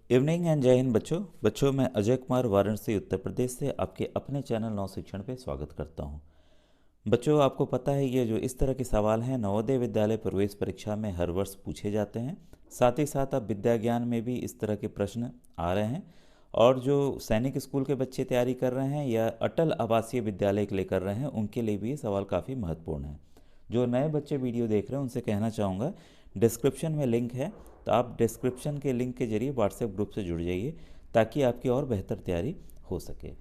Evening and जय हिंद बच्चों मैं अजय कुमार वाराणसी उत्तर प्रदेश से आपके अपने चैनल नव शिक्षण पे स्वागत करता हूँ। बच्चों आपको पता है ये जो इस तरह के सवाल हैं नवोदय विद्यालय प्रवेश परीक्षा में हर वर्ष पूछे जाते हैं। साथ ही साथ अब विद्या ज्ञान में भी इस तरह के प्रश्न आ रहे हैं। और जो सैनिक स्कूल के बच्चे तैयारी कर रहे हैं या अटल आवासीय विद्यालय के लिए कर रहे हैं उनके लिए भी ये सवाल काफ़ी महत्वपूर्ण है। जो नए बच्चे वीडियो देख रहे हैं उनसे कहना चाहूँगा, डिस्क्रिप्शन में लिंक है, तो आप डिस्क्रिप्शन के लिंक के जरिए व्हाट्सएप ग्रुप से जुड़ जाइए ताकि आपकी और बेहतर तैयारी हो सके।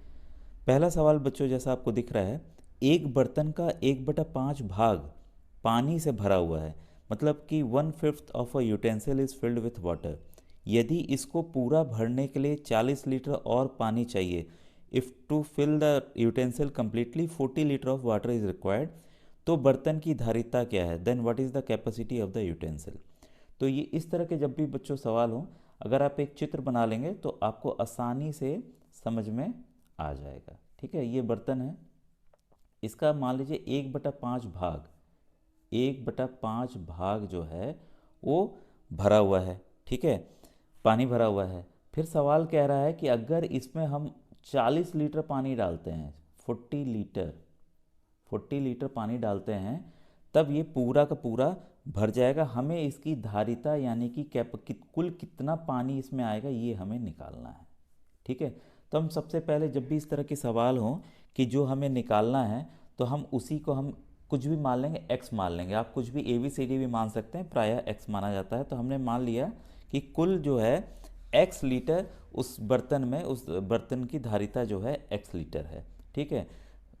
पहला सवाल बच्चों जैसा आपको दिख रहा है, एक बर्तन का 1/5 भाग पानी से भरा हुआ है, मतलब कि 1/5 of a utensil is filled with water. यदि इसको पूरा भरने के लिए 40 लीटर और पानी चाहिए, if to fill the utensil completely 40 litre of water is required, तो बर्तन की धारिता क्या है, then what is the capacity of the utensil. तो ये इस तरह के जब भी बच्चों सवाल हों, अगर आप एक चित्र बना लेंगे तो आपको आसानी से समझ में आ जाएगा। ठीक है, ये बर्तन है, इसका मान लीजिए 1/5 भाग, 1/5 भाग जो है वो भरा हुआ है। ठीक है, पानी भरा हुआ है। फिर सवाल कह रहा है कि अगर इसमें हम 40 लीटर पानी डालते हैं, 40 लीटर पानी डालते हैं, तब ये पूरा का पूरा भर जाएगा। हमें इसकी धारिता यानी कि कुल कितना पानी इसमें आएगा ये हमें निकालना है। ठीक है, तो हम सबसे पहले जब भी इस तरह के सवाल हों कि जो हमें निकालना है, तो हम उसी को हम कुछ भी मान लेंगे, एक्स मान लेंगे। आप कुछ भी ए बी सी डी भी मान सकते हैं, प्रायः एक्स माना जाता है। तो हमने मान लिया कि कुल जो है एक्स लीटर उस बर्तन में, उस बर्तन की धारिता जो है एक्स लीटर है। ठीक है,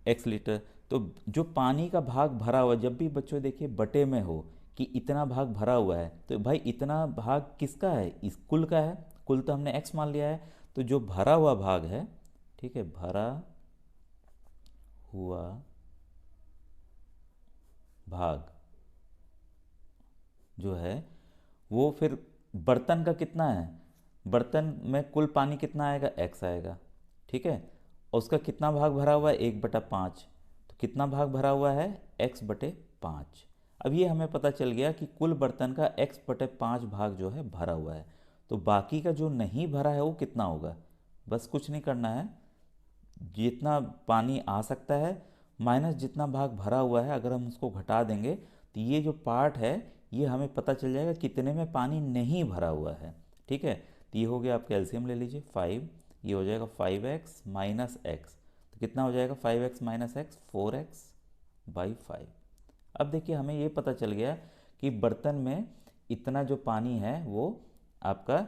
एक्स लीटर। तो जो पानी का भाग भरा हुआ, जब भी बच्चों देखिए बटे में हो कि इतना भाग भरा हुआ है, तो भाई इतना भाग किसका है, इस कुल का है। कुल तो हमने एक्स मान लिया है। तो जो भरा हुआ भाग है, ठीक है, भरा हुआ भाग जो है वो फिर बर्तन का कितना है, बर्तन में कुल पानी कितना आएगा, एक्स आएगा। ठीक है, और उसका कितना भाग भरा हुआ है, 1/5। तो कितना भाग भरा हुआ है, x/5। अब ये हमें पता चल गया कि कुल बर्तन का x/5 भाग जो है भरा हुआ है। तो बाकी का जो नहीं भरा है वो कितना होगा, बस कुछ नहीं करना है, जितना पानी आ सकता है माइनस जितना भाग भरा हुआ है, अगर हम उसको घटा देंगे तो ये जो पार्ट है ये हमें पता चल जाएगा कितने में पानी नहीं भरा हुआ है। ठीक है, तो ये हो गया, आप कैल्शियम ले लीजिए 5, ये हो जाएगा 5x माइनस एक्स। तो कितना हो जाएगा 5x माइनस एक्स, 4x/5। अब देखिए हमें ये पता चल गया कि बर्तन में इतना जो पानी है वो आपका,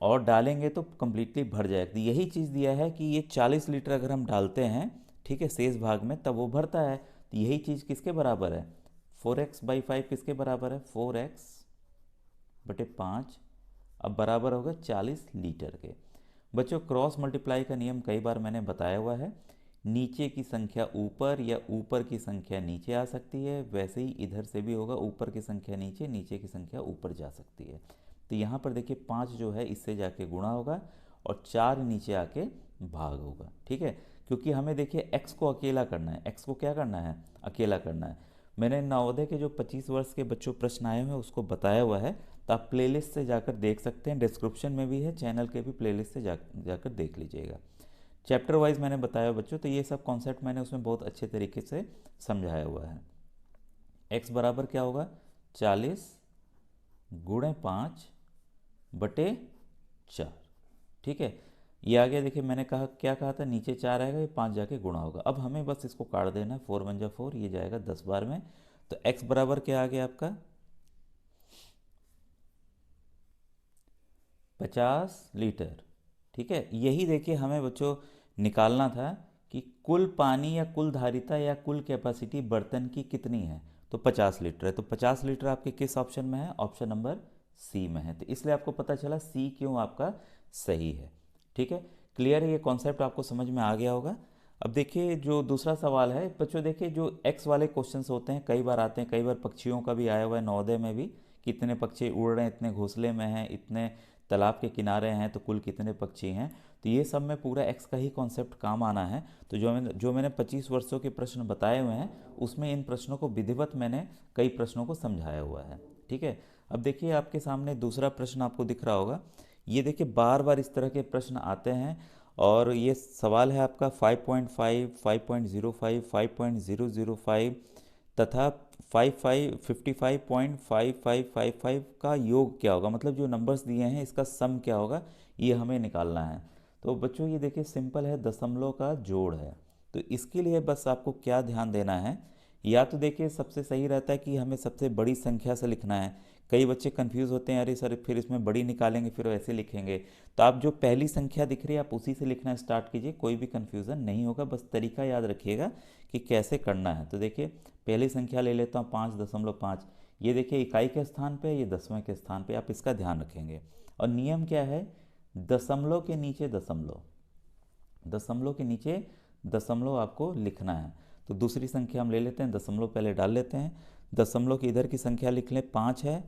और डालेंगे तो कम्प्लीटली भर जाएगा। तो यही चीज़ दिया है कि ये 40 लीटर अगर हम डालते हैं, ठीक है, शेष भाग में, तब वो भरता है। तो यही चीज़ किसके बराबर है, 4x/5 किसके बराबर है, 4x/5। अब बराबर होगा 40 लीटर के। बच्चों क्रॉस मल्टीप्लाई का नियम कई बार मैंने बताया हुआ है, नीचे की संख्या ऊपर या ऊपर की संख्या नीचे आ सकती है, वैसे ही इधर से भी होगा, ऊपर की संख्या नीचे, नीचे की संख्या ऊपर जा सकती है। तो यहाँ पर देखिए 5 जो है इससे जाके गुणा होगा और 4 नीचे आके भाग होगा। ठीक है, क्योंकि हमें देखिए x को अकेला करना है, x को क्या करना है, अकेला करना है। मैंने नवोदय के जो 25 वर्ष के बच्चों प्रश्न आए हुए हैं उसको बताया हुआ है, तो आप प्लेलिस्ट से जाकर देख सकते हैं, डिस्क्रिप्शन में भी है, चैनल के भी प्लेलिस्ट से जाकर देख लीजिएगा। चैप्टर वाइज मैंने बताया बच्चों, तो ये सब कॉन्सेप्ट मैंने उसमें बहुत अच्छे तरीके से समझाया हुआ है। x बराबर क्या होगा, 40x/5। ठीक है, ये आ गया। देखिए मैंने कहा, क्या कहा था, नीचे 4 आएगा, ये 5 जाके गुणा होगा। अब हमें बस इसको काट देना है, 4 × 1 = 4, ये जाएगा 10 बार में। तो x बराबर क्या आ गया आपका, 50 लीटर। ठीक है, यही देखिए हमें बच्चों निकालना था कि कुल पानी या कुल धारिता या कुल कैपेसिटी बर्तन की कितनी है। तो 50 लीटर है, तो 50 लीटर आपके किस ऑप्शन में है, ऑप्शन नंबर सी में है। तो इसलिए आपको पता चला सी क्यों आपका सही है। ठीक है, क्लियर है, ये कॉन्सेप्ट आपको समझ में आ गया होगा। अब देखिए जो दूसरा सवाल है बच्चों, देखिए जो एक्स वाले क्वेश्चंस होते हैं कई बार आते हैं, कई बार पक्षियों का भी आया हुआ है नवोदय में भी, कितने पक्षी उड़ रहे हैं, इतने घोंसले में हैं, इतने तालाब के किनारे हैं, तो कुल कितने पक्षी हैं। तो ये सब में पूरा एक्स का ही कॉन्सेप्ट काम आना है। तो जो मैंने 25 वर्षों के प्रश्न बताए हुए हैं उसमें इन प्रश्नों को विधिवत मैंने कई प्रश्नों को समझाया हुआ है। ठीक है, अब देखिए आपके सामने दूसरा प्रश्न आपको दिख रहा होगा, ये देखिए बार बार इस तरह के प्रश्न आते हैं। और ये सवाल है आपका 5.5, 5.05, 5.005 तथा 55.5555 का योग क्या होगा, मतलब जो नंबर्स दिए हैं इसका सम क्या होगा, ये हमें निकालना है। तो बच्चों ये देखिए सिंपल है, दशमलव का जोड़ है। तो इसके लिए बस आपको क्या ध्यान देना है, या तो देखिए सबसे सही रहता है कि हमें सबसे बड़ी संख्या से लिखना है। कई बच्चे कंफ्यूज होते हैं, अरे सर फिर इसमें बड़ी निकालेंगे फिर वैसे लिखेंगे। तो आप जो पहली संख्या दिख रही है आप उसी से लिखना स्टार्ट कीजिए, कोई भी कन्फ्यूज़न नहीं होगा। बस तरीका याद रखिएगा कि कैसे करना है। तो देखिए पहली संख्या ले लेता हूँ 5.5। ये देखिए इकाई के स्थान पे, ये दसवें के स्थान पे, आप इसका ध्यान रखेंगे। और नियम क्या है, दशमलव के नीचे दशमलव, दशमलव के नीचे दशमलव आपको लिखना है। तो दूसरी संख्या हम ले लेते हैं, दशमलव पहले डाल लेते हैं। दशमलव की इधर की संख्या लिख लें, 5 है,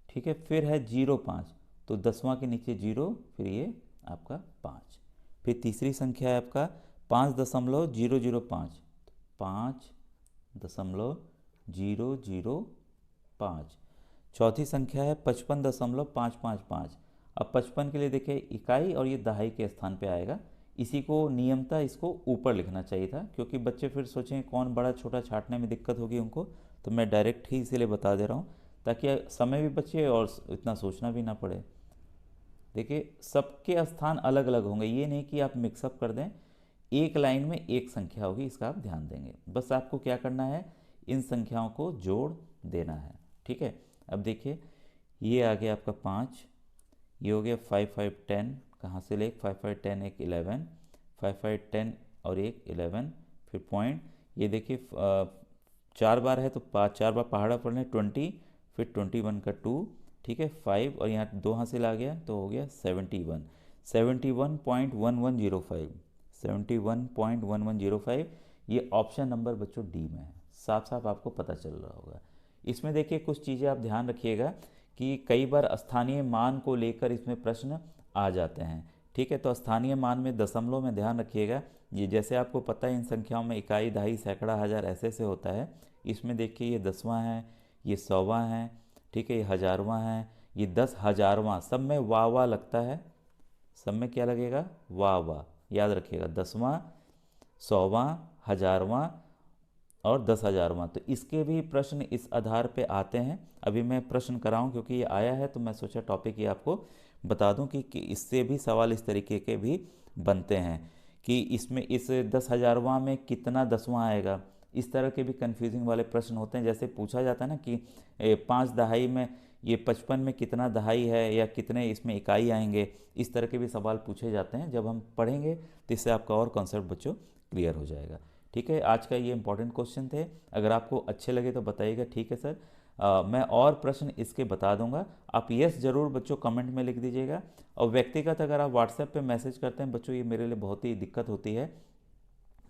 ठीक है। फिर है 0.5, तो 10वां के नीचे 0, फिर ये आपका 5। फिर तीसरी संख्या है आपका 5.005, 5.005। चौथी संख्या है 55.555। अब 55 के लिए देखिए इकाई और ये दहाई के स्थान पे आएगा। इसी को नियमता इसको ऊपर लिखना चाहिए था, क्योंकि बच्चे फिर सोचें कौन बड़ा छोटा छांटने में दिक्कत होगी उनको। तो मैं डायरेक्ट ही इसीलिए बता दे रहा हूँ, ताकि समय भी बचे और इतना सोचना भी ना पड़े। देखिए सबके स्थान अलग अलग होंगे, ये नहीं कि आप मिक्सअप कर दें। एक लाइन में एक संख्या होगी, इसका आप ध्यान देंगे। बस आपको क्या करना है, इन संख्याओं को जोड़ देना है, ठीक है। अब देखिए ये आ गया आपका 5, ये हो गया 5 5 10, कहाँ से ले 5 5 10 एक 11, 5 5 10 और एक 11, फिर पॉइंट। ये देखिए 4 बार है तो 4 बार पहाड़ा पढ़ लें 20, फिर 21 का 2, ठीक है 5, और यहाँ 2 हासिल आ गया तो हो गया 71, 71.1105, 71.1105। ये ऑप्शन नंबर बच्चों डी में है, साफ साफ आपको पता चल रहा होगा। इसमें देखिए कुछ चीज़ें आप ध्यान रखिएगा कि कई बार स्थानीय मान को लेकर इसमें प्रश्न आ जाते हैं, ठीक है। तो स्थानीय मान में दशमलव में ध्यान रखिएगा। ये जैसे आपको पता है इन संख्याओं में इकाई, दहाई, सैकड़ा, हज़ार ऐसे ऐसे होता है। इसमें देखिए ये 10वां है, ये 100वां है, ठीक है, ये 1000वां है, ये 10,000वां, सब में वाह वाह लगता है। सब में क्या लगेगा, वाह वाह, याद रखिएगा। 10वां, 100वां, 1000वां और 10,000वां। तो इसके भी प्रश्न इस आधार पे आते हैं। अभी मैं प्रश्न कराऊं क्योंकि ये आया है, तो मैं सोचा टॉपिक ये आपको बता दूं कि इससे भी सवाल इस तरीके के भी बनते हैं कि इसमें इस 10,000वां में कितना 10वां आएगा। इस तरह के भी कन्फ्यूजिंग वाले प्रश्न होते हैं। जैसे पूछा जाता है ना कि 5 दहाई में ये 55 में कितना दहाई है, या कितने इसमें इकाई आएंगे। इस तरह के भी सवाल पूछे जाते हैं। जब हम पढ़ेंगे तो इससे आपका और कॉन्सेप्ट बच्चों क्लियर हो जाएगा, ठीक है। आज का ये इंपॉर्टेंट क्वेश्चन थे। अगर आपको अच्छे लगे तो बताइएगा, ठीक है सर। मैं और प्रश्न इसके बता दूंगा। आप यस ज़रूर बच्चों कमेंट में लिख दीजिएगा। और व्यक्तिगत अगर आप व्हाट्सएप पे मैसेज करते हैं बच्चों, ये मेरे लिए बहुत ही दिक्कत होती है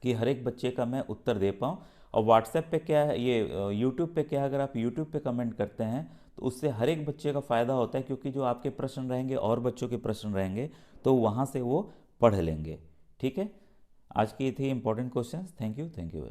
कि हर एक बच्चे का मैं उत्तर दे पाऊँ। और व्हाट्सएप पे क्या है, ये यूट्यूब पे क्या है, अगर आप यूट्यूब पे कमेंट करते हैं तो उससे हर एक बच्चे का फ़ायदा होता है, क्योंकि जो आपके प्रश्न रहेंगे और बच्चों के प्रश्न रहेंगे तो वहाँ से वो पढ़ लेंगे, ठीक है। आज की ये थी important questions. Thank you, thank you.